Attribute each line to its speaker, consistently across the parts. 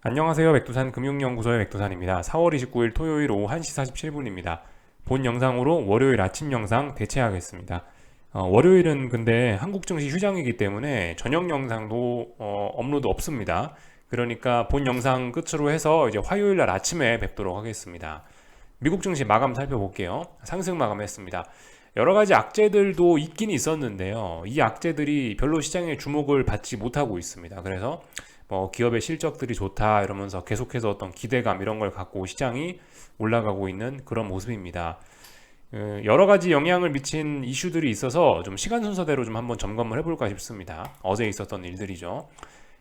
Speaker 1: 안녕하세요. 백두산 금융연구소의 백두산입니다. 4월 29일 토요일 오후 1시 47분입니다. 본 영상으로 월요일 아침 영상 대체하겠습니다. 월요일은 근데 한국 증시 휴장이기 때문에 저녁 영상도 업로드 없습니다. 그러니까 본 영상 끝으로 해서 이제 화요일 날 아침에 뵙도록 하겠습니다. 미국 증시 마감 살펴볼게요. 상승 마감했습니다. 여러 가지 악재들도 있긴 있었는데요. 이 악재들이 별로 시장의 주목을 받지 못하고 있습니다. 그래서 뭐 기업의 실적들이 좋다 이러면서 계속해서 어떤 기대감 이런 걸 갖고 시장이 올라가고 있는 그런 모습입니다. 여러 가지 영향을 미친 이슈들이 있어서 좀 시간 순서대로 좀 한번 점검을 해볼까 싶습니다. 어제 있었던 일들이죠.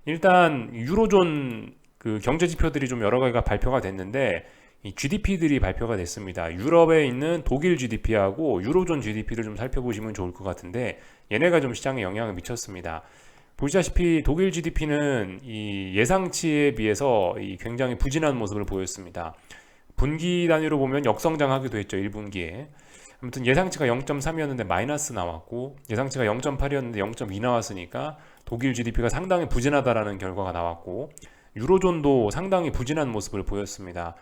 Speaker 1: 일단 유로존 그 경제 지표들이 좀 여러 가지가 발표가 됐는데 이 GDP들이 발표가 됐습니다. 유럽에 있는 독일 GDP하고 유로존 GDP를 좀 살펴보시면 좋을 것 같은데 얘네가 좀 시장에 영향을 미쳤습니다. 보시다시피 독일 GDP는 이 예상치에 비해서 굉장히 부진한 모습을 보였습니다. 분기 단위로 보면 역성장하기도 했죠. 1분기에. 아무튼 예상치가 0.3이었는데 마이너스 나왔고 예상치가 0.8이었는데 0.2 나왔으니까 독일 GDP가 상당히 부진하다라는 결과가 나왔고 유로존도 상당히 부진한 모습을 보였습니다.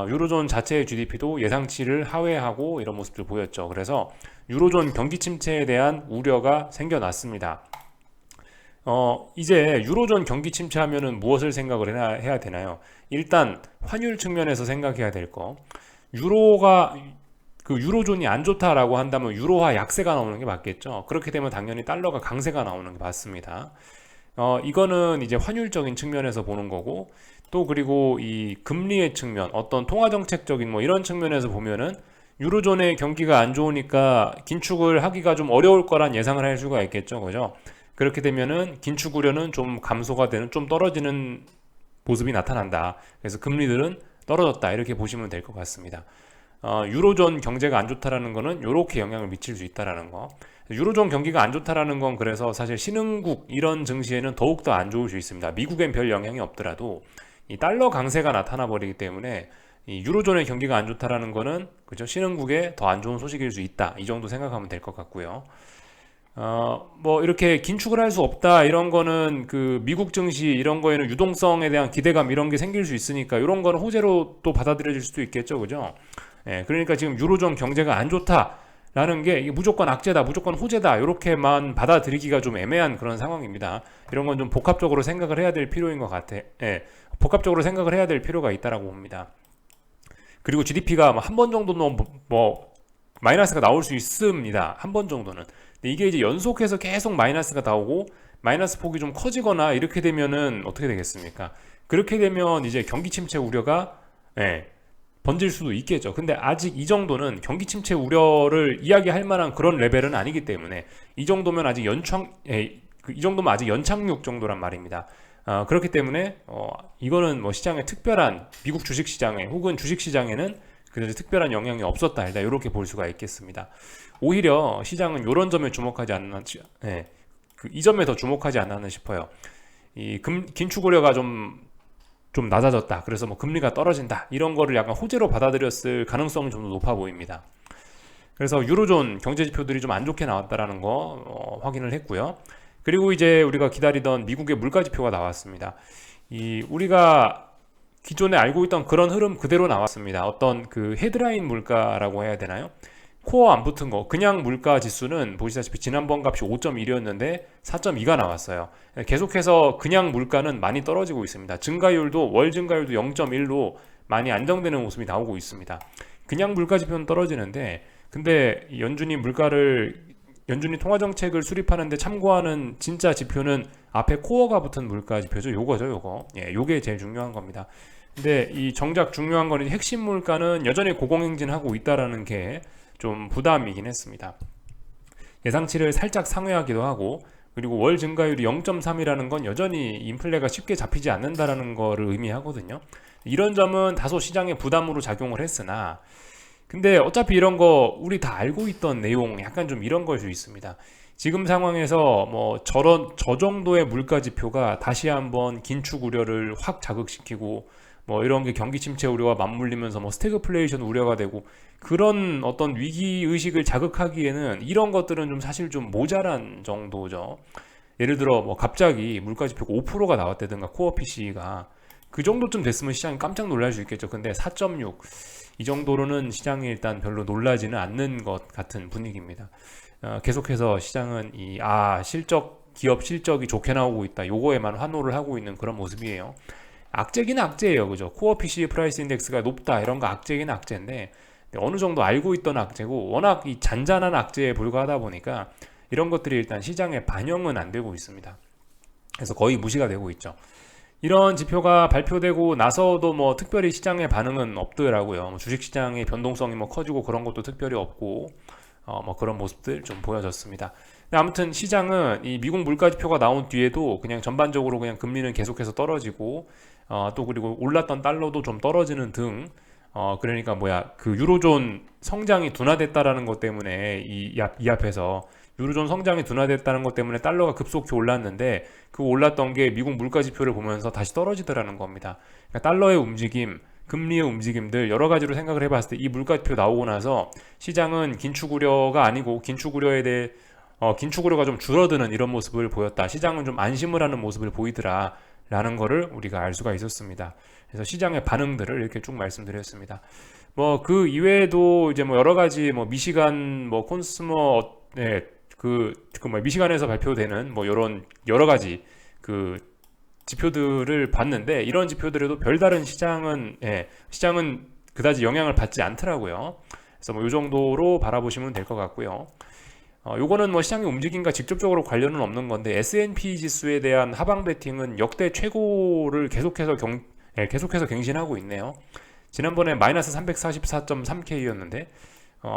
Speaker 1: 유로존 자체의 GDP도 예상치를 하회하고 이런 모습을 보였죠. 그래서 유로존 경기 침체에 대한 우려가 생겨났습니다. 이제 유로존 경기 침체하면은 무엇을 생각을 해야 되나요? 일단 환율 측면에서 생각해야 될 거. 유로가 그 유로존이 안 좋다라고 한다면 유로화 약세가 나오는 게 맞겠죠. 그렇게 되면 당연히 달러가 강세가 나오는 게 맞습니다. 이거는 이제 환율적인 측면에서 보는 거고 또 그리고 이 금리의 측면, 어떤 통화 정책적인 뭐 이런 측면에서 보면은 유로존의 경기가 안 좋으니까 긴축을 하기가 좀 어려울 거란 예상을 할 수가 있겠죠. 그죠? 그렇게 되면은 긴축 우려는 좀 감소가 되는 좀 떨어지는 모습이 나타난다. 그래서 금리들은 떨어졌다. 이렇게 보시면 될 것 같습니다. 유로존 경제가 안 좋다라는 거는 이렇게 영향을 미칠 수 있다라는 거. 유로존 경기가 안 좋다라는 건 그래서 사실 신흥국 이런 증시에는 더욱더 안 좋을 수 있습니다. 미국엔 별 영향이 없더라도 이 달러 강세가 나타나 버리기 때문에 이 유로존의 경기가 안 좋다라는 거는 그죠? 신흥국에 더 안 좋은 소식일 수 있다. 이 정도 생각하면 될 것 같고요. 뭐 이렇게 긴축을 할 수 없다 이런 거는 그 미국 증시 이런 거에는 유동성에 대한 기대감 이런 게 생길 수 있으니까 이런 거는 호재로 또 받아들여질 수도 있겠죠, 그죠? 예, 그러니까 지금 유로존 경제가 안 좋다라는 게 이게 무조건 악재다, 무조건 호재다 이렇게만 받아들이기가 좀 애매한 그런 상황입니다. 이런 건 좀 복합적으로 생각을 해야 될 필요인 것 같아. 예, 복합적으로 생각을 해야 될 필요가 있다라고 봅니다. 그리고 GDP가 한 번 정도는 뭐 마이너스가 나올 수 있습니다. 한 번 정도는. 근데 이게 이제 연속해서 계속 마이너스가 나오고 마이너스 폭이 좀 커지거나 이렇게 되면은 어떻게 되겠습니까? 그렇게 되면 이제 경기 침체 우려가 번질 수도 있겠죠. 근데 아직 이 정도는 경기 침체 우려를 이야기할 만한 그런 레벨은 아니기 때문에 이 정도면 아직 이 정도면 아직 연착륙 정도란 말입니다. 그렇기 때문에 이거는 뭐 시장에 특별한 미국 주식 시장에 혹은 주식 시장에는 그래서 특별한 영향이 없었다 일단 이렇게 볼 수가 있겠습니다. 오히려 시장은 이런 점에 주목하지 않나, 이 점에 더 주목하지 않나 싶어요. 긴축 우려가 좀 낮아졌다. 그래서 뭐 금리가 떨어진다. 이런 거를 약간 호재로 받아들였을 가능성이 좀 더 높아 보입니다. 그래서 유로존 경제 지표들이 좀 안 좋게 나왔다라는 거 확인을 했고요. 그리고 이제 우리가 기다리던 미국의 물가 지표가 나왔습니다. 우리가 기존에 알고 있던 그런 흐름 그대로 나왔습니다. 어떤 그 헤드라인 물가라고 해야 되나요? 코어 안 붙은 거. 그냥 물가 지수는 보시다시피 지난번 값이 5.1이었는데 4.2가 나왔어요. 계속해서 그냥 물가는 많이 떨어지고 있습니다. 증가율도 월 증가율도 0.1로 많이 안정되는 모습이 나오고 있습니다. 그냥 물가 지표는 떨어지는데 근데 연준이 통화 정책을 수립하는데 참고하는 진짜 지표는 앞에 코어가 붙은 물가 지표죠. 요거죠, 요거. 예, 요게 제일 중요한 겁니다. 근데 이 정작 중요한 거는 핵심 물가는 여전히 고공행진하고 있다라는 게 좀 부담이긴 했습니다. 예상치를 살짝 상회하기도 하고 그리고 월 증가율이 0.3이라는 건 여전히 인플레가 쉽게 잡히지 않는다라는 거를 의미하거든요. 이런 점은 다소 시장에 부담으로 작용을 했으나 근데 어차피 이런 거 우리 다 알고 있던 내용 약간 좀 이런 걸 수 있습니다. 지금 상황에서 뭐 저 정도의 물가 지표가 다시 한번 긴축 우려를 확 자극시키고 뭐 이런 게 경기 침체 우려와 맞물리면서 뭐 스태그플레이션 우려가 되고 그런 어떤 위기 의식을 자극하기에는 이런 것들은 좀 사실 좀 모자란 정도죠. 예를 들어 뭐 갑자기 물가 지표가 5%가 나왔다든가 코어 PC가 그 정도쯤 됐으면 시장이 깜짝 놀랄 수 있겠죠. 근데 4.6 이 정도로는 시장이 일단 별로 놀라지는 않는 것 같은 분위기입니다. 계속해서 시장은 기업 실적이 좋게 나오고 있다. 요거에만 환호를 하고 있는 그런 모습이에요. 악재긴 악재예요. 그죠? 코어 PC 프라이스 인덱스가 높다. 이런 거 악재긴 악재인데 어느 정도 알고 있던 악재고 워낙 이 잔잔한 악재에 불과하다 보니까 이런 것들이 일단 시장에 반영은 안 되고 있습니다. 그래서 거의 무시가 되고 있죠. 이런 지표가 발표되고 나서도 뭐 특별히 시장의 반응은 없더라고요. 주식시장의 변동성이 뭐 커지고 그런 것도 특별히 없고 뭐 그런 모습들 좀 보여졌습니다. 근데 아무튼 시장은 이 미국 물가지표가 나온 뒤에도 그냥 전반적으로 그냥 금리는 계속해서 떨어지고 또 그리고 올랐던 달러도 좀 떨어지는 등 그러니까 그 유로존 성장이 둔화됐다라는 것 때문에 이 앞에서 유로존 성장이 둔화됐다는 것 때문에 달러가 급속히 올랐는데 그 올랐던 게 미국 물가지표를 보면서 다시 떨어지더라는 겁니다. 그러니까 달러의 움직임, 금리의 움직임들 여러 가지로 생각을 해봤을 때 이 물가지표 나오고 나서 시장은 긴축 우려가 아니고 긴축 우려가 좀 줄어드는 이런 모습을 보였다. 시장은 좀 안심을 하는 모습을 보이더라. 라는 거를 우리가 알 수가 있었습니다. 그래서 시장의 반응들을 이렇게 쭉 말씀드렸습니다. 뭐 그 이외에도 이제 뭐 여러 가지 뭐 미시간 뭐 콘스머 미시간에서 발표되는 뭐 이런 여러 가지 그 지표들을 봤는데 이런 지표들에도 별다른 시장은 그다지 영향을 받지 않더라고요. 그래서 뭐 이 정도로 바라보시면 될 것 같고요. 요거는 뭐 시장의 움직임과 직접적으로 관련은 없는 건데 S&P 지수에 대한 하방 베팅은 역대 최고를 계속해서 갱신하고 있네요. 지난번에 마이너스 344.3K였는데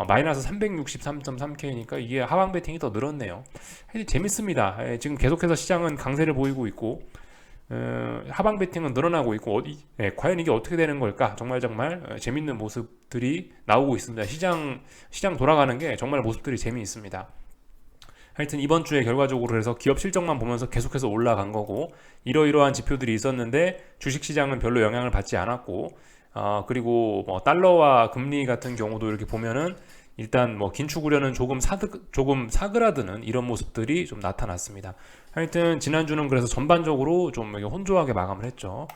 Speaker 1: 마이너스 363.3K니까 이게 하방 베팅이 더 늘었네요. 하여튼 재밌습니다. 지금 계속해서 시장은 강세를 보이고 있고 하방 베팅은 늘어나고 있고 과연 이게 어떻게 되는 걸까? 정말 재밌는 모습들이 나오고 있습니다. 시장 돌아가는 게 정말 모습들이 재미있습니다. 하여튼 이번 주에 결과적으로 그래서 기업 실적만 보면서 계속해서 올라간 거고 이러이러한 지표들이 있었는데 주식시장은 별로 영향을 받지 않았고 그리고 뭐 달러와 금리 같은 경우도 이렇게 보면은 일단 뭐 긴축 우려는 조금 사그라드는 이런 모습들이 좀 나타났습니다. 하여튼 지난주는 그래서 전반적으로 좀 혼조하게 마감을 했죠.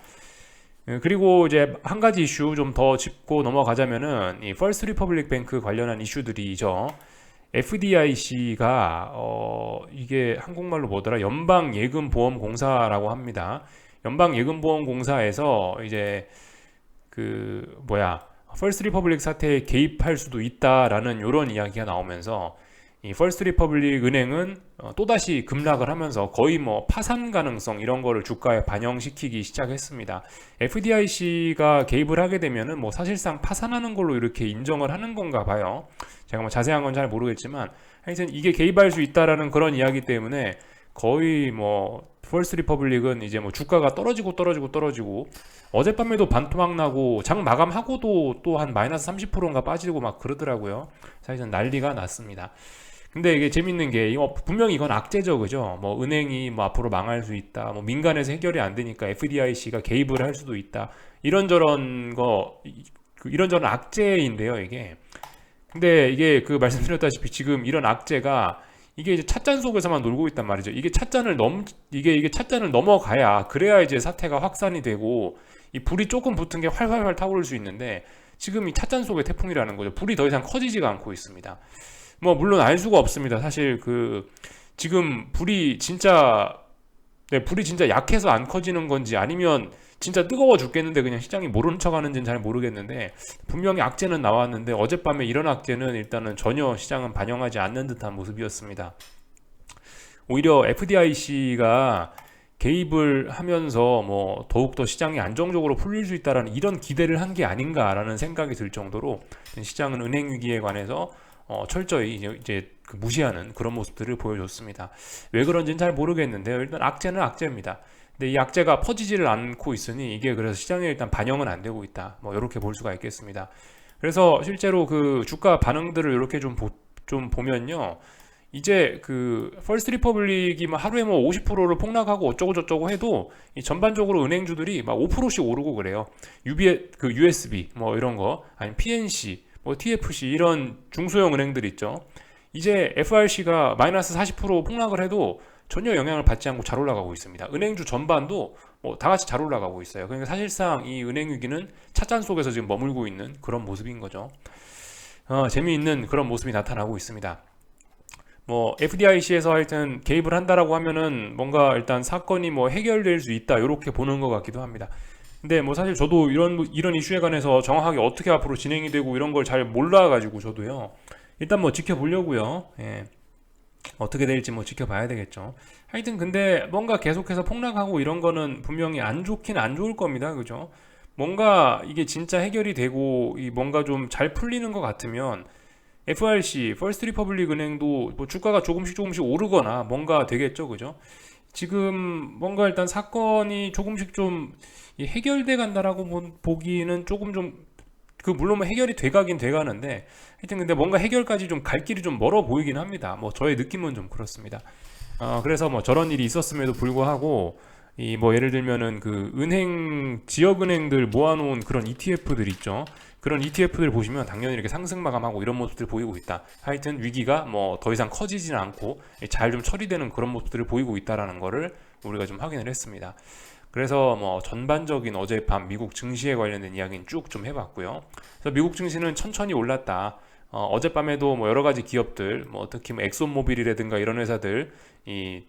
Speaker 1: 그리고 이제 한 가지 이슈 좀 더 짚고 넘어가자면은 이 퍼스트 리퍼블릭 뱅크 관련한 이슈들이죠. FDIC가 이게 한국말로 뭐더라? 연방예금보험공사라고 합니다. 연방예금보험공사에서 이제 퍼스트 리퍼블릭 사태에 개입할 수도 있다라는 이런 이야기가 나오면서 이 퍼스트 리퍼블릭 은행은 또다시 급락을 하면서 거의 뭐 파산 가능성 이런 거를 주가에 반영시키기 시작했습니다. FDIC가 개입을 하게 되면은 뭐 사실상 파산하는 걸로 이렇게 인정을 하는 건가 봐요. 제가 뭐 자세한 건 잘 모르겠지만 하여튼 이게 개입할 수 있다라는 그런 이야기 때문에 거의 뭐 퍼스트 리퍼블릭은 이제 뭐 주가가 떨어지고 어젯밤에도 반토막 나고 장 마감하고도 또 한 마이너스 30%인가 빠지고 막 그러더라고요. 사실은 난리가 났습니다. 근데 이게 재밌는 게 분명히 이건 악재죠, 그죠? 뭐 은행이 뭐 앞으로 망할 수 있다, 뭐 민간에서 해결이 안 되니까 FDIC가 개입을 할 수도 있다, 이런저런 악재인데요, 이게. 근데 이게 말씀드렸다시피 지금 이런 악재가 이게 이제 찻잔 속에서만 놀고 있단 말이죠. 이게 찻잔을 넘어가야 그래야 이제 사태가 확산이 되고 이 불이 조금 붙은 게 활활 타오를 수 있는데 지금 이 찻잔 속의 태풍이라는 거죠. 불이 더 이상 커지지가 않고 있습니다. 뭐 물론 알 수가 없습니다. 사실 지금 불이 진짜 약해서 안 커지는 건지 아니면 진짜 뜨거워 죽겠는데 그냥 시장이 모르는 척 하는지는 잘 모르겠는데 분명히 악재는 나왔는데 어젯밤에 이런 악재는 일단은 전혀 시장은 반영하지 않는 듯한 모습이었습니다. 오히려 FDIC가 개입을 하면서 뭐 더욱더 시장이 안정적으로 풀릴 수 있다라는 이런 기대를 한 게 아닌가라는 생각이 들 정도로 시장은 은행 위기에 관해서 철저히 이제 무시하는 그런 모습들을 보여줬습니다. 왜 그런지는 잘 모르겠는데요. 일단 악재는 악재입니다. 근데 이 악재가 퍼지지를 않고 있으니 이게 그래서 시장에 일단 반영은 안 되고 있다. 뭐 이렇게 볼 수가 있겠습니다. 그래서 실제로 주가 반응들을 이렇게 좀 보면요. 이제 퍼스트 리퍼블릭이 하루에 뭐 50%를 폭락하고 어쩌고 저쩌고 해도 이 전반적으로 은행주들이 막 5%씩 오르고 그래요. USB 뭐 이런 거 아니면 PNC 뭐 TFC 이런 중소형 은행들 있죠. 이제 FRC가 마이너스 40% 폭락을 해도 전혀 영향을 받지 않고 잘 올라가고 있습니다. 은행주 전반도 뭐 다 같이 잘 올라가고 있어요. 그러니까 사실상 이 은행 위기는 찻잔 속에서 지금 머물고 있는 그런 모습인 거죠. 재미있는 그런 모습이 나타나고 있습니다. 뭐 FDIC에서 하여튼 개입을 한다라고 하면은 뭔가 일단 사건이 뭐 해결될 수 있다 이렇게 보는 것 같기도 합니다. 근데 뭐 사실 저도 이런 이슈에 관해서 정확하게 어떻게 앞으로 진행이 되고 이런 걸 잘 몰라가지고 저도요. 일단 뭐 지켜보려고요. 예. 어떻게 될지 뭐 지켜봐야 되겠죠. 하여튼 근데 뭔가 계속해서 폭락하고 이런 거는 분명히 안 좋긴 안 좋을 겁니다. 그죠? 뭔가 이게 진짜 해결이 되고 이 뭔가 좀 잘 풀리는 것 같으면 FRC, 퍼스트 리퍼블릭 은행도 뭐 주가가 조금씩 오르거나 뭔가 되겠죠. 그죠? 지금 뭔가 일단 사건이 조금씩 좀 해결돼 간다라고 보기는 조금 좀 물론 뭐 해결이 돼가긴 돼가는데 하여튼 근데 뭔가 해결까지 좀 갈 길이 좀 멀어 보이긴 합니다. 뭐 저의 느낌은 좀 그렇습니다. 그래서 뭐 저런 일이 있었음에도 불구하고 이 뭐 예를 들면은 그 은행 지역은행들 모아놓은 그런 ETF들 있죠. 그런 ETF들 보시면 당연히 이렇게 상승 마감하고 이런 모습들 보이고 있다. 하여튼 위기가 뭐 더 이상 커지지는 않고 잘 좀 처리되는 그런 모습들을 보이고 있다라는 거를 우리가 좀 확인을 했습니다. 그래서 뭐 전반적인 어젯밤 미국 증시에 관련된 이야기는 쭉 좀 해봤고요. 그래서 미국 증시는 천천히 올랐다. 어젯밤에도 뭐 여러 가지 기업들, 뭐 특히 뭐 엑소모빌이라든가 이런 회사들 이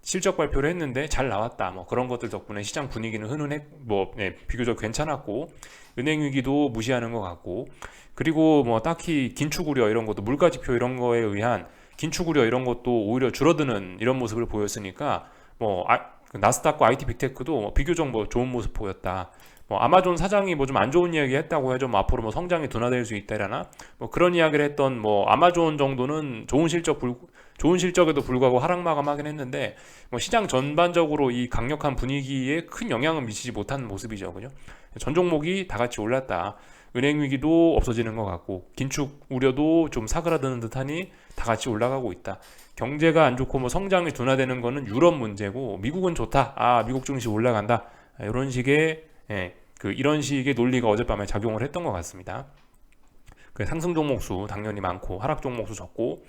Speaker 1: 실적 발표를 했는데 잘 나왔다. 뭐 그런 것들 덕분에 시장 분위기는 비교적 괜찮았고 은행 위기도 무시하는 것 같고 그리고 뭐 딱히 긴축 우려 이런 것도 물가 지표 이런 거에 의한 긴축 우려 이런 것도 오히려 줄어드는 이런 모습을 보였으니까 그 나스닥과 IT 빅테크도 뭐 비교적 뭐 좋은 모습 보였다. 뭐 아마존 사장이 뭐 좀 안 좋은 이야기 했다고 해도 뭐 앞으로 뭐 성장이 둔화될 수 있다라나 뭐 그런 이야기를 했던 뭐 아마존 정도는 좋은 실적에도 불구하고 하락 마감하긴 했는데 뭐 시장 전반적으로 이 강력한 분위기에 큰 영향을 미치지 못한 모습이죠, 그죠? 전 종목이 다 같이 올랐다. 은행 위기도 없어지는 것 같고 긴축 우려도 좀 사그라드는 듯하니 다 같이 올라가고 있다. 경제가 안 좋고 뭐 성장이 둔화되는 거는 유럽 문제고 미국은 좋다. 미국 증시 올라간다. 이런 식의 이런 식의 논리가 어젯밤에 작용을 했던 것 같습니다. 상승 종목 수 당연히 많고 하락 종목 수 적고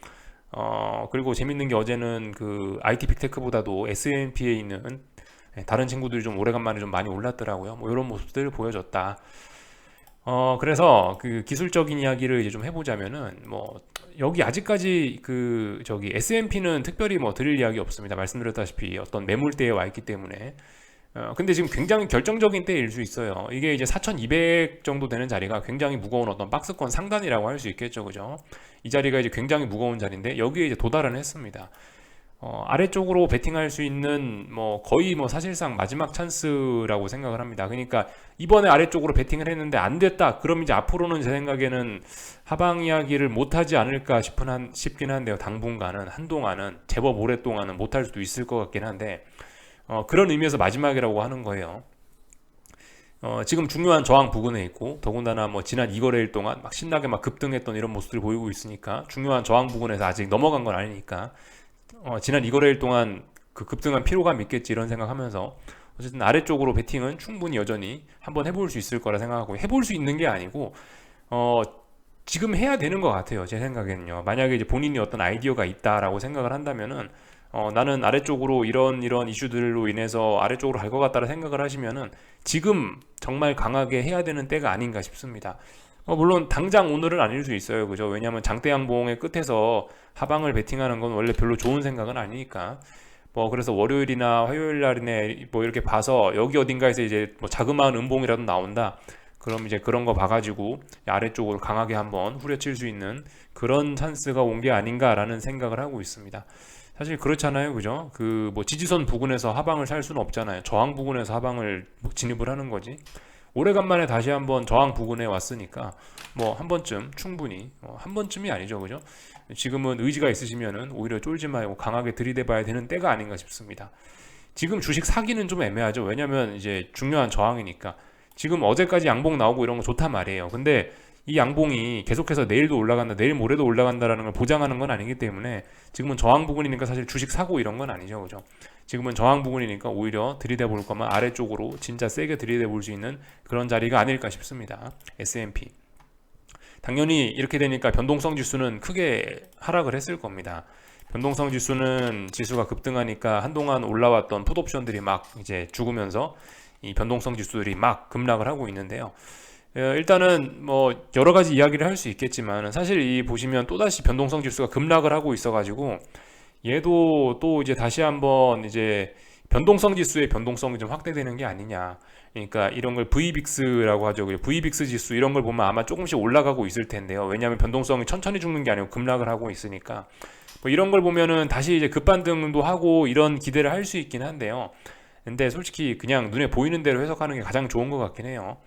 Speaker 1: 그리고 재밌는 게 어제는 그 IT 빅테크보다도 S&P에 있는 다른 친구들이 좀 오래간만에 좀 많이 올랐더라고요. 뭐 이런 모습들을 보여줬다. 그래서 그 기술적인 이야기를 이제 좀 해보자면은 뭐 여기 아직까지 S&P는 특별히 뭐 드릴 이야기 없습니다. 말씀드렸다시피 어떤 매물대에 와 있기 때문에. 근데 지금 굉장히 결정적인 때일 수 있어요. 이게 이제 4,200 정도 되는 자리가 굉장히 무거운 어떤 박스권 상단이라고 할 수 있겠죠, 그죠? 이 자리가 이제 굉장히 무거운 자리인데 여기에 이제 도달은 했습니다. 아래쪽으로 베팅할 수 있는 뭐 거의 뭐 사실상 마지막 찬스라고 생각을 합니다. 그러니까 이번에 아래쪽으로 베팅을 했는데 안 됐다. 그럼 이제 앞으로는 제 생각에는 하방 이야기를 못 하지 않을까 싶긴 한데요. 당분간은 한동안은 제법 오랫동안은 못 할 수도 있을 것 같긴 한데 그런 의미에서 마지막이라고 하는 거예요. 지금 중요한 저항 부근에 있고 더군다나 뭐 지난 2거래일 동안 막 신나게 막 급등했던 이런 모습들을 보이고 있으니까 중요한 저항 부근에서 아직 넘어간 건 아니니까 지난 2거래일 동안 그 급등한 피로감 있겠지 이런 생각하면서 어쨌든 아래쪽으로 베팅은 충분히 여전히 한번 해볼 수 있을 거라 생각하고 해볼 수 있는 게 아니고 지금 해야 되는 것 같아요. 제 생각에는요. 만약에 이제 본인이 어떤 아이디어가 있다라고 생각을 한다면은 나는 아래쪽으로 이런 이슈들로 인해서 아래쪽으로 갈 것 같다라 생각을 하시면은 지금 정말 강하게 해야 되는 때가 아닌가 싶습니다. 물론 당장 오늘은 아닐 수 있어요. 그죠? 왜냐하면 장대 양봉의 끝에서 하방을 베팅하는 건 원래 별로 좋은 생각은 아니니까. 그래서 월요일이나 화요일 날이네 뭐 이렇게 봐서 여기 어딘가에서 이제 뭐 자그마한 음봉이라도 나온다. 그럼 이제 그런 거 봐가지고 아래쪽으로 강하게 한번 후려칠 수 있는 그런 찬스가 온 게 아닌가라는 생각을 하고 있습니다. 사실 그렇잖아요, 그죠? 뭐 지지선 부근에서 하방을 살 수는 없잖아요. 저항 부근에서 하방을 진입을 하는 거지. 오래간만에 다시 한번 저항 부근에 왔으니까 뭐 한 번쯤 충분히 한 번쯤이 아니죠, 그죠? 지금은 의지가 있으시면은 오히려 쫄지 말고 강하게 들이대봐야 되는 때가 아닌가 싶습니다. 지금 주식 사기는 좀 애매하죠. 왜냐면 이제 중요한 저항이니까. 지금 어제까지 양봉 나오고 이런 거 좋단 말이에요. 근데 이 양봉이 계속해서 내일도 올라간다, 내일 모레도 올라간다라는 걸 보장하는 건 아니기 때문에 지금은 저항 부분이니까 사실 주식 사고 이런 건 아니죠, 그죠? 지금은 저항 부분이니까 오히려 들이대 볼 거면 아래쪽으로 진짜 세게 들이대 볼 수 있는 그런 자리가 아닐까 싶습니다. S&P. 당연히 이렇게 되니까 변동성 지수는 크게 하락을 했을 겁니다. 변동성 지수는 지수가 급등하니까 한동안 올라왔던 풋옵션들이 막 이제 죽으면서 이 변동성 지수들이 막 급락을 하고 있는데요. 일단은 뭐 여러 가지 이야기를 할 수 있겠지만 사실 이 보시면 또다시 변동성 지수가 급락을 하고 있어가지고 얘도 또 이제 다시 한번 이제 변동성 지수의 변동성이 좀 확대되는 게 아니냐. 그러니까 이런 걸 VBIX라고 하죠. VBIX 지수 이런 걸 보면 아마 조금씩 올라가고 있을 텐데요. 왜냐하면 변동성이 천천히 죽는 게 아니고 급락을 하고 있으니까. 뭐 이런 걸 보면은 다시 이제 급반등도 하고 이런 기대를 할 수 있긴 한데요. 근데 솔직히 그냥 눈에 보이는 대로 해석하는 게 가장 좋은 것 같긴 해요.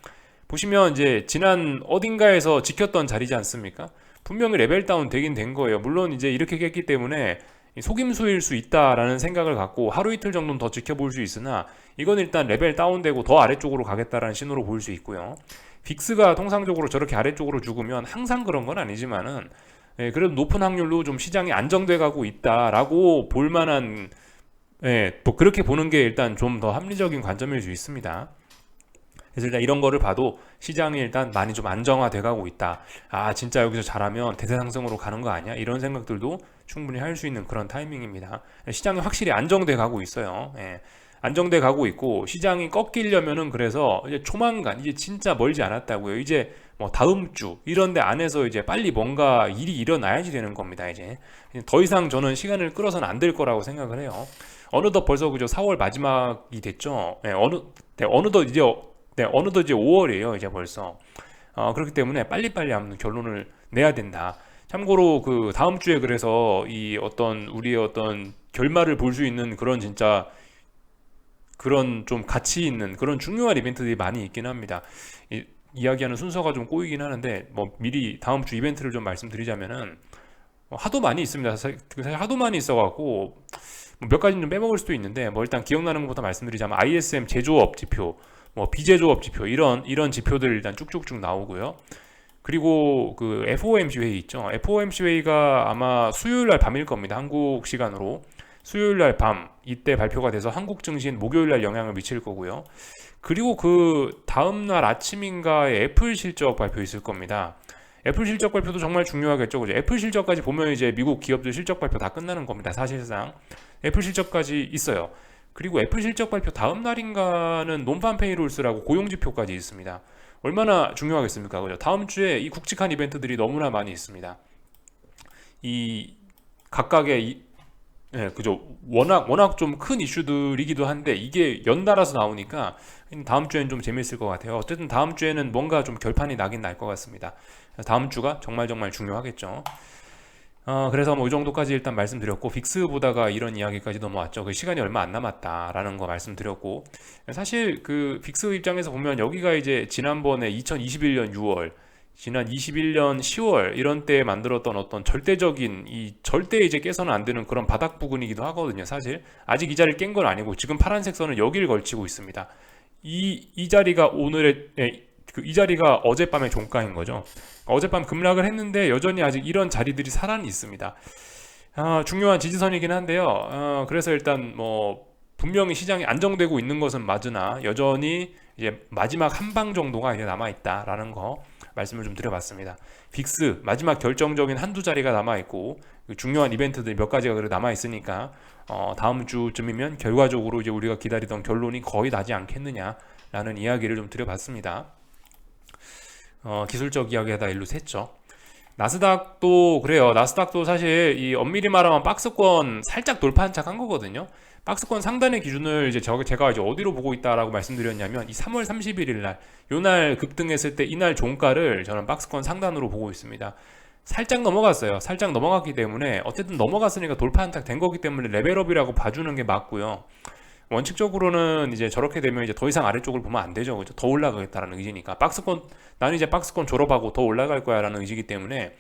Speaker 1: 보시면 이제 지난 어딘가에서 지켰던 자리지 않습니까? 분명히 레벨 다운 되긴 된 거예요. 물론 이제 이렇게 깼기 때문에 속임수일 수 있다라는 생각을 갖고 하루 이틀 정도는 더 지켜볼 수 있으나 이건 일단 레벨 다운되고 더 아래쪽으로 가겠다라는 신호로 보일 수 있고요. 빅스가 통상적으로 저렇게 아래쪽으로 죽으면 항상 그런 건 아니지만은 그래도 높은 확률로 좀 시장이 안정돼 가고 있다라고 볼 만한 뭐 그렇게 보는 게 일단 좀 더 합리적인 관점일 수 있습니다. 그래서 일단 이런 거를 봐도 시장이 일단 많이 좀 안정화돼 가고 있다. 아, 진짜 여기서 잘하면 대세 상승으로 가는 거 아니야? 이런 생각들도 충분히 할 수 있는 그런 타이밍입니다. 시장이 확실히 안정돼 가고 있어요. 안정돼 가고 있고 시장이 꺾이려면은 그래서 이제 조만간 이제 진짜 멀지 않았다고요. 이제 뭐 다음 주 이런 데 안에서 이제 빨리 뭔가 일이 일어나야지 되는 겁니다. 이제 더 이상 저는 시간을 끌어서는 안 될 거라고 생각을 해요. 어느덧 벌써 그죠 4월 마지막이 됐죠. 어느덧 이제 5월이에요. 이제 벌써. 그렇기 때문에 빨리빨리 한번 결론을 내야 된다. 참고로 그 다음 주에 그래서 이 어떤 우리의 어떤 결말을 볼 수 있는 그런 진짜 그런 좀 가치 있는 그런 중요한 이벤트들이 많이 있긴 합니다. 이야기하는 순서가 좀 꼬이긴 하는데 뭐 미리 다음 주 이벤트를 좀 말씀드리자면은 하도 많이 있습니다. 사실 하도 많이 있어갖고 몇 가지는 좀 빼먹을 수도 있는데 뭐 일단 기억나는 것부터 말씀드리자면 ISM 제조업 지표, 뭐 비제조업 지표 이런 지표들 일단 쭉쭉쭉 나오고요. 그리고 그 FOMC 회의 있죠. FOMC 회의가 아마 수요일 날 밤일 겁니다. 한국 시간으로. 수요일 날 밤 이때 발표가 돼서 한국 증시엔 목요일 날 영향을 미칠 거고요. 그리고 그 다음 날 아침인가에 애플 실적 발표 있을 겁니다. 애플 실적 발표도 정말 중요하겠죠. 그죠? 애플 실적까지 보면 이제 미국 기업들 실적 발표 다 끝나는 겁니다. 사실상. 애플 실적까지 있어요. 그리고 애플 실적 발표 다음 날인가는 논판 페이롤스라고 고용 지표까지 있습니다. 얼마나 중요하겠습니까? 그죠? 다음 주에 이 굵직한 이벤트들이 너무나 많이 있습니다. 이 각각의 그죠. 워낙 좀 큰 이슈들이기도 한데 이게 연달아서 나오니까 다음 주에는 좀 재밌을 것 같아요. 어쨌든 다음 주에는 뭔가 좀 결판이 나긴 날 것 같습니다. 다음 주가 정말 중요하겠죠. 그래서 뭐 이 정도까지 일단 말씀드렸고 빅스 보다가 이런 이야기까지 넘어왔죠. 그 시간이 얼마 안 남았다라는 거 말씀드렸고 사실 그 빅스 입장에서 보면 여기가 이제 지난번에 2021년 6월 지난 21년 10월 이런 때 만들었던 어떤 절대적인 이 절대 이제 깨서는 안 되는 그런 바닥 부근이기도 하거든요. 사실 아직 이 자리를 깬 건 아니고 지금 파란색 선은 여기를 걸치고 있습니다. 이 자리가 이 자리가 어젯밤의 종가인 거죠. 어젯밤 급락을 했는데 여전히 아직 이런 자리들이 살아는 있습니다. 중요한 지지선이긴 한데요. 그래서 일단 뭐 분명히 시장이 안정되고 있는 것은 맞으나 여전히 이제 마지막 한 방 정도가 이제 남아 있다라는 거 말씀을 좀 드려봤습니다. 빅스 마지막 결정적인 한두 자리가 남아 있고 중요한 이벤트들 몇 가지가 그래 남아 있으니까 다음 주쯤이면 결과적으로 이제 우리가 기다리던 결론이 거의 나지 않겠느냐라는 이야기를 좀 드려봤습니다. 기술적 이야기하다 일로 샜죠. 나스닥도 그래요. 나스닥도 사실 이 엄밀히 말하면 박스권 살짝 돌파 한착한 거거든요. 박스권 상단의 기준을 이제 제가 이제 어디로 보고 있다라고 말씀드렸냐면 이 3월 31일 날 요날 급등했을 때 이날 종가를 저는 박스권 상단으로 보고 있습니다. 살짝 넘어갔어요. 살짝 넘어갔기 때문에 어쨌든 넘어갔으니까 돌파 한착 된 거기 때문에 레벨업이라고 봐주는 게 맞고요. 원칙적으로는 이제 저렇게 되면 이제 더 이상 아래쪽을 보면 안 되죠. 그죠? 더 올라가겠다라는 의지니까 나는 이제 박스권 졸업하고 더 올라갈 거야라는 의지기 때문에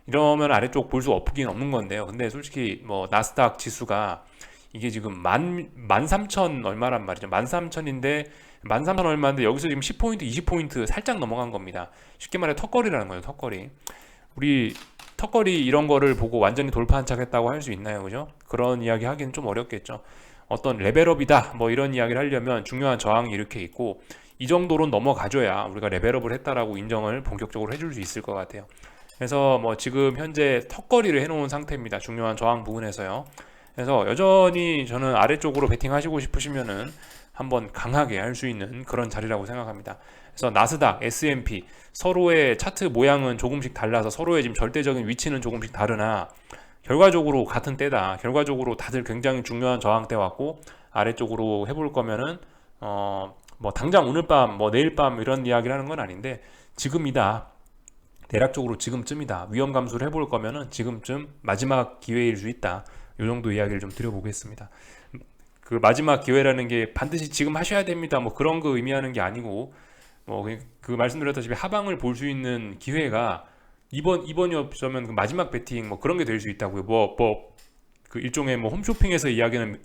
Speaker 1: 이러면 아래쪽 볼 수 없긴 없는 건데요. 근데 솔직히 뭐 나스닥 지수가 이게 지금 13,000 얼마란 말이죠. 13,000인데 13,000 얼마인데 여기서 지금 10포인트, 20포인트 살짝 넘어간 겁니다. 쉽게 말해 턱걸이라는 거예요. 턱걸이. 우리 턱걸이 이런 거를 보고 완전히 돌파 한착했다고 할 수 있나요? 그죠? 그런 이야기 하기는 좀 어렵겠죠. 어떤 레벨업이다 뭐 이런 이야기를 하려면 중요한 저항이 이렇게 있고 이 정도로 넘어가줘야 우리가 레벨업을 했다라고 인정을 본격적으로 해줄 수 있을 것 같아요. 그래서 뭐 지금 현재 턱걸이를 해놓은 상태입니다. 중요한 저항 부분에서요. 그래서 여전히 저는 아래쪽으로 베팅하시고 싶으시면은 한번 강하게 할 수 있는 그런 자리라고 생각합니다. 그래서 나스닥, S&P 서로의 차트 모양은 조금씩 달라서 서로의 지금 절대적인 위치는 조금씩 다르나 결과적으로 같은 때다. 결과적으로 다들 굉장히 중요한 저항대 왔고 아래쪽으로 해볼 거면은 뭐 당장 오늘 밤, 뭐 내일 밤 이런 이야기를 하는 건 아닌데 지금이다. 대략적으로 지금쯤이다. 위험 감소를 해볼 거면은 지금쯤 마지막 기회일 수 있다. 이 정도 이야기를 좀 드려보겠습니다. 그 마지막 기회라는 게 반드시 지금 하셔야 됩니다. 뭐 그런 거 의미하는 게 아니고 그 말씀드렸다시피 하방을 볼 수 있는 기회가 이번이 없으면 그 마지막 배팅 뭐 그런 게 될 수 있다고요. 그 일종의 뭐 홈쇼핑에서 이야기하는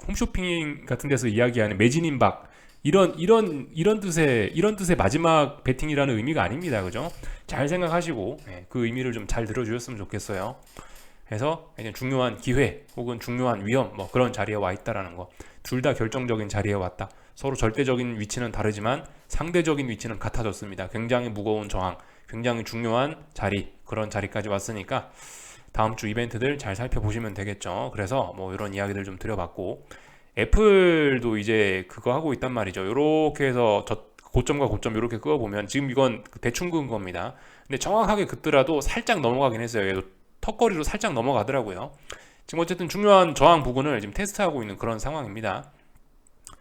Speaker 1: 홈쇼핑 같은 데서 이야기하는 매진임박 이런 뜻의 마지막 배팅이라는 의미가 아닙니다. 그죠? 잘 생각하시고 그 의미를 좀 잘 들어주셨으면 좋겠어요. 그래서 그냥 중요한 기회 혹은 중요한 위험 뭐 그런 자리에 와 있다라는 거. 둘 다 결정적인 자리에 왔다. 서로 절대적인 위치는 다르지만 상대적인 위치는 같아졌습니다. 굉장히 무거운 저항, 굉장히 중요한 자리, 그런 자리까지 왔으니까 다음 주 이벤트들 잘 살펴보시면 되겠죠. 그래서 뭐 이런 이야기들 좀 드려봤고 애플도 이제 그거 하고 있단 말이죠. 이렇게 해서 고점과 고점 이렇게 그어보면 지금 이건 대충 그은 겁니다. 근데 정확하게 긋더라도 살짝 넘어가긴 했어요. 얘도 턱걸이로 살짝 넘어가더라고요. 지금 어쨌든 중요한 저항 부근을 지금 테스트하고 있는 그런 상황입니다.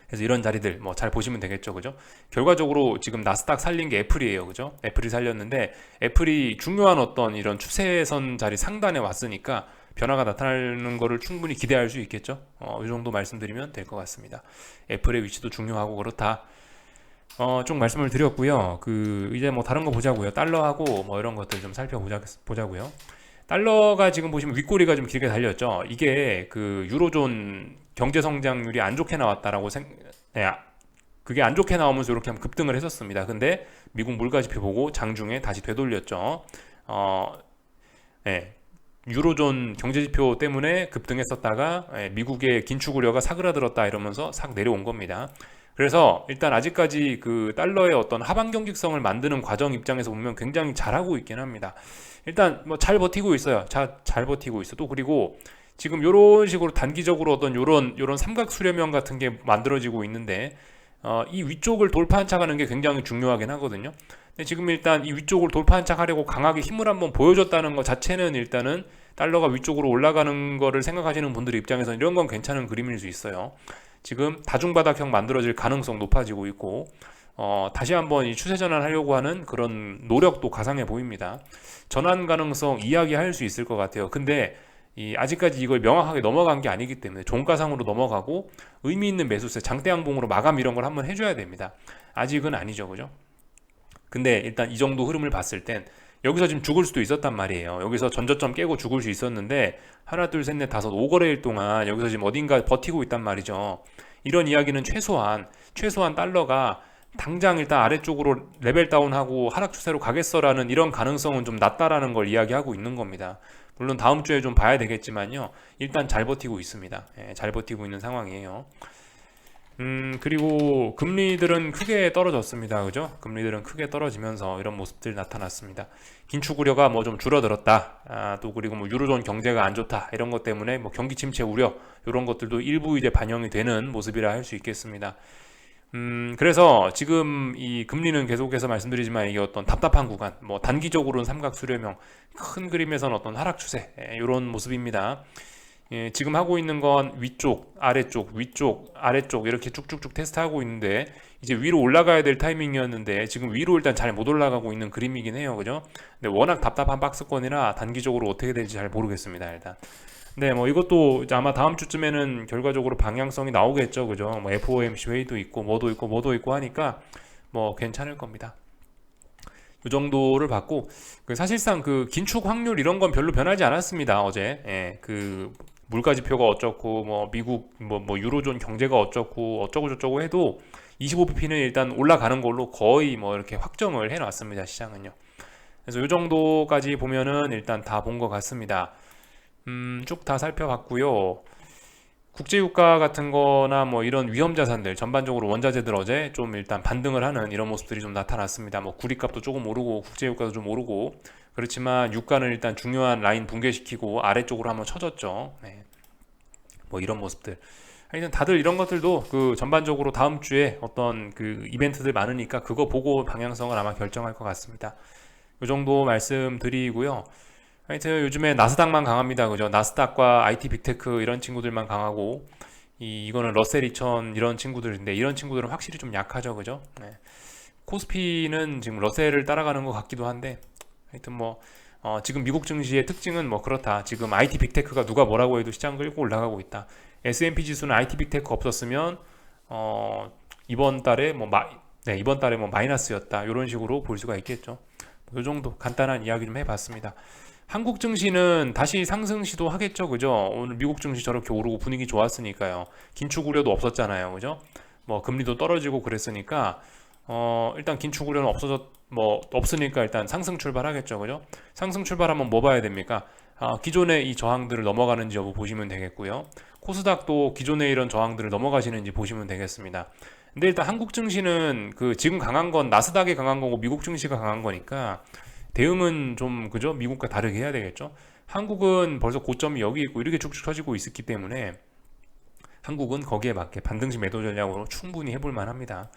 Speaker 1: 그래서 이런 자리들 뭐 잘 보시면 되겠죠, 그죠? 결과적으로 지금 나스닥 살린 게 애플이에요, 그죠? 애플이 살렸는데 애플이 중요한 어떤 이런 추세선 자리 상단에 왔으니까 변화가 나타나는 거를 충분히 기대할 수 있겠죠. 이 정도 말씀드리면 될 것 같습니다. 애플의 위치도 중요하고 그렇다. 좀 말씀을 드렸고요. 이제 뭐 다른 거 보자고요. 달러하고 뭐 이런 것들 좀 살펴보자고요. 달러가 지금 보시면 윗꼬리가 좀 길게 달렸죠. 이게 그 유로존 경제 성장률이 안 좋게 나왔다라고 그게 안 좋게 나오면서 이렇게 급등을 했었습니다. 근데 미국 물가지표 보고 장중에 다시 되돌렸죠. 네. 유로존 경제지표 때문에 급등했었다가 미국의 긴축 우려가 사그라들었다 이러면서 싹 내려온 겁니다. 그래서 일단 아직까지 그 달러의 어떤 하방 경직성을 만드는 과정 입장에서 보면 굉장히 잘하고 있긴 합니다. 일단 뭐 잘 버티고 있어요. 잘 버티고 있어. 또 그리고 지금 이런 식으로 단기적으로 어떤 요런 삼각 수렴형 같은 게 만들어지고 있는데 이 위쪽을 돌파 안착하는 게 굉장히 중요하긴 하거든요. 근데 지금 일단 이 위쪽을 돌파 안착하려고 강하게 힘을 한번 보여줬다는 것 자체는 일단은 달러가 위쪽으로 올라가는 거를 생각하시는 분들 입장에서는 이런 건 괜찮은 그림일 수 있어요. 지금 다중바닥형 만들어질 가능성 높아지고 있고 다시 한번 이 추세 전환하려고 하는 그런 노력도 가상해 보입니다. 전환 가능성 이야기할 수 있을 것 같아요. 근데 아직까지 이걸 명확하게 넘어간 게 아니기 때문에 종가상으로 넘어가고 의미 있는 매수세 장대양봉으로 마감 이런 걸 한번 해줘야 됩니다. 아직은 아니죠, 그죠? 근데 일단 이 정도 흐름을 봤을 땐 여기서 지금 죽을 수도 있었단 말이에요. 여기서 전저점 깨고 죽을 수 있었는데 하나 둘 셋 넷 다섯 5거래일 동안 여기서 지금 어딘가 버티고 있단 말이죠. 이런 이야기는 최소한 달러가 당장 일단 아래쪽으로 레벨 다운하고 하락 추세로 가겠어라는 이런 가능성은 좀 낮다라는 걸 이야기하고 있는 겁니다. 물론 다음 주에 좀 봐야 되겠지만요. 일단 잘 버티고 있습니다. 잘 버티고 있는 상황이에요. 그리고 금리들은 크게 떨어졌습니다. 그죠? 금리들은 크게 떨어지면서 이런 모습들 나타났습니다. 긴축 우려가 뭐 좀 줄어들었다. 또 그리고 뭐 유로존 경제가 안 좋다. 이런 것 때문에 뭐 경기 침체 우려 이런 것들도 일부 이제 반영이 되는 모습이라 할 수 있겠습니다. 그래서 지금 이 금리는 계속해서 말씀드리지만 이게 어떤 답답한 구간, 뭐 단기적으로는 삼각 수렴형, 큰 그림에서는 어떤 하락 추세 이런 모습입니다. 지금 하고 있는 건 위쪽, 아래쪽, 위쪽, 아래쪽 이렇게 쭉쭉쭉 테스트하고 있는데 이제 위로 올라가야 될 타이밍이었는데 지금 위로 일단 잘 못 올라가고 있는 그림이긴 해요. 그죠? 근데 워낙 답답한 박스권이라 단기적으로 어떻게 될지 잘 모르겠습니다. 일단. 네, 뭐 이것도 아마 다음 주쯤에는 결과적으로 방향성이 나오겠죠. 그죠? 뭐 FOMC 회의도 있고 뭐도 있고 하니까 뭐 괜찮을 겁니다. 이 정도를 받고 사실상 그 긴축 확률 이런 건 별로 변하지 않았습니다. 어제 그 물가 지표가 어쩌고 뭐 미국 뭐 유로존 경제가 어쩌고 저쩌고 해도 25pp는 일단 올라가는 걸로 거의 뭐 이렇게 확정을 해놨습니다. 시장은요. 그래서 이 정도까지 보면은 일단 다 본 것 같습니다. 쭉 다 살펴봤고요. 국제유가 같은 거나 뭐 이런 위험 자산들 전반적으로 원자재들 어제 좀 일단 반등을 하는 이런 모습들이 좀 나타났습니다. 뭐 구리값도 조금 오르고 국제유가도 좀 오르고 그렇지만 유가는 일단 중요한 라인 붕괴시키고 아래쪽으로 한번 쳐졌죠. 네. 뭐 이런 모습들. 하여튼 다들 이런 것들도 그 전반적으로 다음 주에 어떤 그 이벤트들 많으니까 그거 보고 방향성을 아마 결정할 것 같습니다. 이 정도 말씀드리고요. 하여튼 요즘에 나스닥만 강합니다. 그죠? 나스닥과 IT 빅테크 이런 친구들만 강하고 이거는 러셀 2000 이런 친구들인데 이런 친구들은 확실히 좀 약하죠. 그죠? 네. 코스피는 지금 러셀을 따라가는 것 같기도 한데 하여튼 뭐 지금 미국 증시의 특징은 뭐 그렇다. 지금 IT 빅테크가 누가 뭐라고 해도 시장 끌고 올라가고 있다. S&P 지수는 IT 빅테크 없었으면 이번 달에 이번 달에 뭐 마이너스였다. 이런 식으로 볼 수가 있겠죠. 이 정도 간단한 이야기 좀 해봤습니다. 한국 증시는 다시 상승 시도하겠죠, 그죠? 오늘 미국 증시 저렇게 오르고 분위기 좋았으니까요. 긴축 우려도 없었잖아요, 그죠? 뭐 금리도 떨어지고 그랬으니까 일단 긴축 우려는 없으니까 일단 상승 출발하겠죠, 그죠? 상승 출발하면 뭐 봐야 됩니까? 기존의 이 저항들을 넘어가는지 여부 보시면 되겠고요. 코스닥도 기존의 이런 저항들을 넘어가시는지 보시면 되겠습니다. 근데 일단 한국 증시는 그 지금 강한 건 나스닥이 강한 거고 미국 증시가 강한 거니까 대응은 좀 그죠? 미국과 다르게 해야 되겠죠? 한국은 벌써 고점이 여기 있고 이렇게 쭉쭉 쳐지고 있었기 때문에 한국은 거기에 맞게 반등식 매도 전략으로 충분히 해볼 만합니다.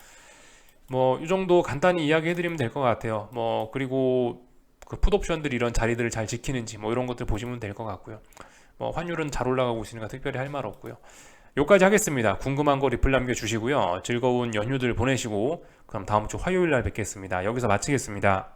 Speaker 1: 뭐 이 정도 간단히 이야기해드리면 될 것 같아요. 뭐 그리고 그 풋옵션들이 이런 자리들을 잘 지키는지 뭐 이런 것들 보시면 될 것 같고요. 뭐 환율은 잘 올라가고 있으니까 특별히 할 말 없고요. 여기까지 하겠습니다. 궁금한 거 리플 남겨주시고요. 즐거운 연휴들 보내시고 그럼 다음 주 화요일 날 뵙겠습니다. 여기서 마치겠습니다.